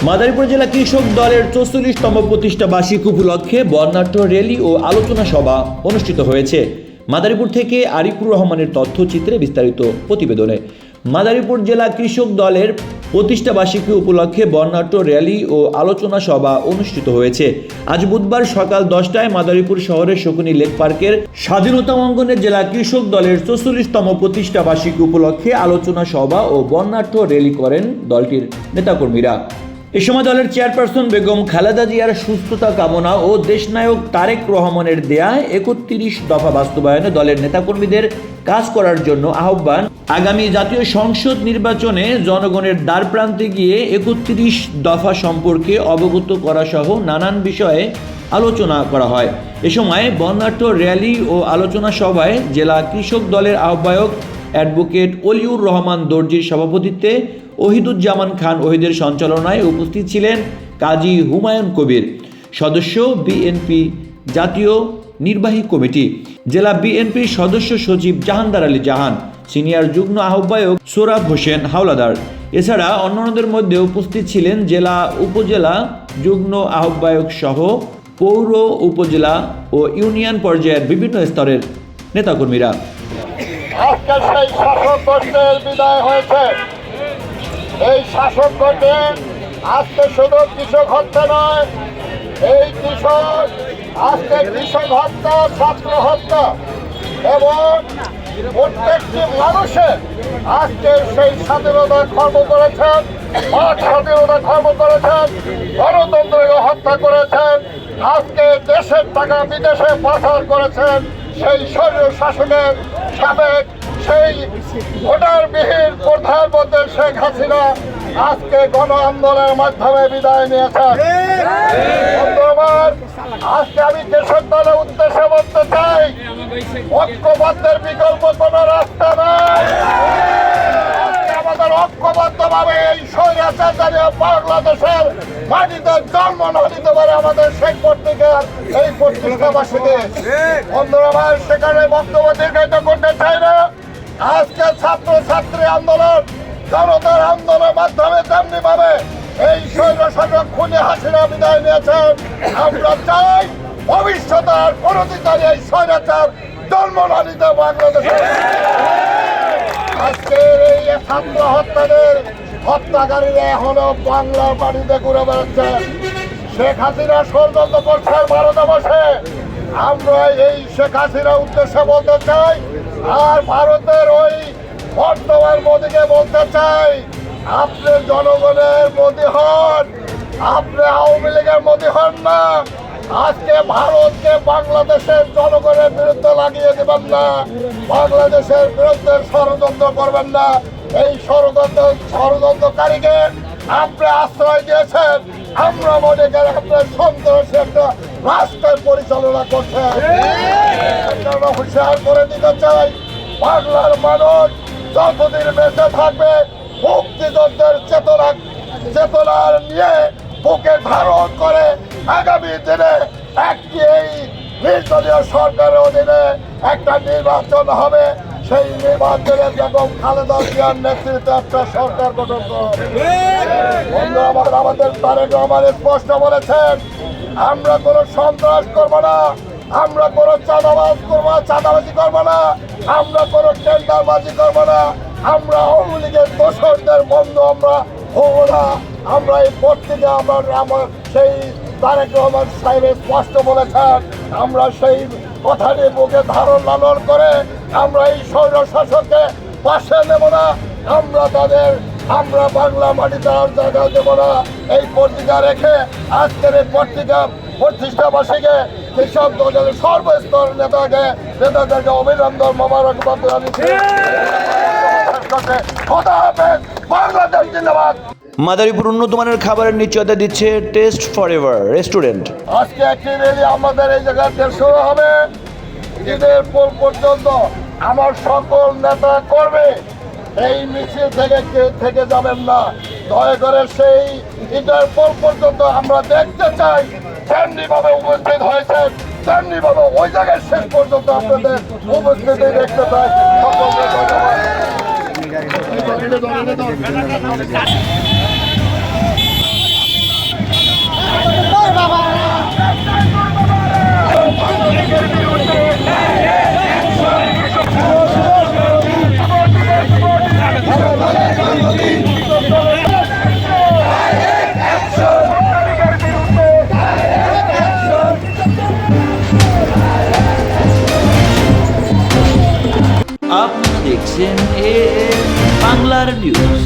মাদারীপুর জেলা কৃষক দলের ৪৪তম প্রতিষ্ঠা বার্ষিকী উপলক্ষে বর্ণাঢ্য র্যালি ও আলোচনা সভা অনুষ্ঠিত হয়েছে। মাদারীপুর থেকে আরিফুর রহমানের তথ্যচিত্রে বিস্তারিত প্রতিবেদনে। মাদারীপুর জেলা কৃষক দলের প্রতিষ্ঠা বার্ষিকী উপলক্ষে বর্ণাঢ্য র্যালি ও আলোচনা সভা অনুষ্ঠিত হয়েছে। আজ বুধবার সকাল 10টায় মাদারীপুর শহরের শকুনি লেক পার্কের স্বাধীনতা অঙ্গনে জেলা কৃষক দলের ৪৪তম প্রতিষ্ঠা বার্ষিকী উপলক্ষে আলোচনা সভা ও বর্ণাঢ্য র্যালি করেন দলটির নেতাকর্মীরা। এ সময় দলের চেয়ারপারসন বেগম খালেদা জিয়ার সুস্থতা কামনা ও দেশনায়ক তারেক রহমানের দেয়া ৩১ দফা বাস্তবায়নে দলের নেতাকর্মীদের কাজ করার জন্য আহ্বান, আগামী জাতীয় সংসদ নির্বাচনে জনগণের দ্বারপ্রান্তে গিয়ে ৩১ দফা সম্পর্কে অবগত করা সহ নানান বিষয়ে আলোচনা করা হয়। এ সময় বর্ণাঢ্য র্যালি ও আলোচনা সভায় জেলা কৃষক দলের আহ্বায়ক অ্যাডভোকেট অলিউর রহমান দর্জির সভাপতিত্বে ওহিদুজ্জামান খান ওহিদের সঞ্চালনায় উপস্থিত ছিলেন কাজী হুমায়ুন কবির, সদস্য বিএনপি জাতীয় নির্বাহী কমিটি, জেলা বিএনপির সদস্য সচিব জাহানদার আলী জাহান, সিনিয়র যুগ্ম আহ্বায়ক সোরাব হোসেন হাওলাদার। এছাড়া অন্যান্যদের মধ্যে উপস্থিত ছিলেন জেলা উপজেলা যুগ্ম আহ্বায়ক সহ পৌর, উপজেলা ও ইউনিয়ন পর্যায়ের বিভিন্ন স্তরের নেতাকর্মীরা। আজকে সেই শাসক গোষ্ঠীর বিদায় হয়েছে। এই শাসক গোষ্ঠী আজকে শুধু কৃষক হত্যা নয়, এই কৃষক আজকে কৃষক হত্যা, ছাত্র হত্যা এবং প্রত্যেকটি মানুষের আজকে সেই স্বাধীনতা খর্ব করেছেন, বাক স্বাধীনতা খর্ব করেছেন, গণতন্ত্রকে হত্যা করেছেন, আজকে দেশের টাকা বিদেশে পাচার করেছেন। সেই স্বৈর শাসনের সাবেক সেই ভোটারবিহীন প্রধানমন্ত্রী শেখ হাসিনা আজকে গণ আন্দোলনের মাধ্যমে বিদায় নিয়েছেন। আজকে আমি কৃষক দলের উদ্দেশ্যে বলতে চাই, ঐক্যবদ্ধের বিকল্প কোন রাস্তা নাই। আজকে আমাদের ঐক্যবদ্ধভাবে এই স্বৈরাচারী বাংলাদেশের মাটিতে জন্ম না দিতে পারে আমাদের শেখ পত্রিকার এই প্রতিষ্ঠা বার্ষিকী। বন্ধুরা আমার সেখানে বক্তব্য দীর্ঘায়িত করতে চাই না। আজকে ছাত্র ছাত্রী আন্দোলন, জনতার আন্দোলনের মাধ্যমে তেমনি ভাবে এই স্বৈর শাসক খুনি হাসিনা বিদায় নিয়েছেন। আমরা চাই ভবিষ্যতে আর কোনদিন এই স্বৈরাচার জন্ম না দিতে বাংলাদেশে। আজকের এই ছাত্র হত্যাদের হত্যাকারীরা এখনো বাংলার বাড়িতে ঘুরে বেড়াচ্ছেন। শেখ হাসিনা ষড়যন্ত্র করছেন ভারতে বসে। আমরা এই শেখ হাসিনার উদ্দেশ্যে বলতে চাই, আর ভারতের ওই বর্তমান মোদীকে বলতে চাই, আপনি জনগণের মোদী হন, আপনি আওয়ামী লীগের মোদী হন না। আজকে ভারতকে বাংলাদেশের জনগণের বিরুদ্ধে লাগিয়ে দেবেন না, বাংলাদেশের বিরুদ্ধে ষড়যন্ত্র করবেন না। এই ষড়যন্ত্রকারীকে আপনি আশ্রয় দিয়েছেন। আমরা মনে করি আপনার সন্ত্রাসী একটা রাষ্ট্রের পরিচালনা করছেন। হুঁশিয়ার করে দিতে চাই, বাংলার মানুষ যতদিন বেঁচে থাকবে মুক্তিযুদ্ধের চেতনার নিয়ে বুকে ধারণ করে আগামী দিনে একটি এই নির্দলীয় সরকারের অধীনে একটা নির্বাচন হবে। সেই নির্বাচনে বেগম খালেদা জিয়ার নেতৃত্বে একটা সরকার গঠন করবে। আমাদের তারেক রহমান স্পষ্ট বলেছেন, আমরা কোনো সন্ত্রাস করবো না, আমরা কোনো চাঁদাবাজি করবো না, আমরা কোনো টেন্ডারবাজি করবো না, আমরা আওয়ামী লীগের দোষরদের বন্ধু আমরা হবো না। আমরা এই পত্রিকা আমার সেই তারেক রহমান সাহেব স্পষ্ট বলেছেন, আমরা সেই কথাটি বুকে ধারণ লালন করে আমরা এই স্বৈর শাসককে পাশে নেব না। আমরা বাংলা মাটিতে আর জায়গা দেব না। এই পত্রিকা রেখে আজকের এই পত্রিকা প্রতিষ্ঠা বার্ষিকী কৃষক দলের সর্বস্তর নেতাদেরকে অভিনন্দন মোবারকবাদ জানিয়েছি। বাংলাদেশ জিন্দাবাদ। মাদারীপুর উন্নত মানের খাবারের নিশ্চয়তা দিচ্ছে টেস্ট ফরএভার রেস্টুরেন্ট। আজকে একটি র্যালি আমাদের এই জায়গাতে শুরু হবে। ঈদের পর পর্যন্ত আমার সকল নেতা কর্মী এই মিছিল থেকে যাবেন না। দয়া করে সেই ঈদের পর পর্যন্ত আমরা দেখতে চাই যেমনি ভাবে উপস্থিত হয়েছেন তেমনি ভাবে ওই জায়গায় শেষ পর্যন্ত আপনাদের উপস্থিতি দেখতে চাই। সকলকে ধন্যবাদ। আপনারা দেখছেন এ বাংলার নিউজ।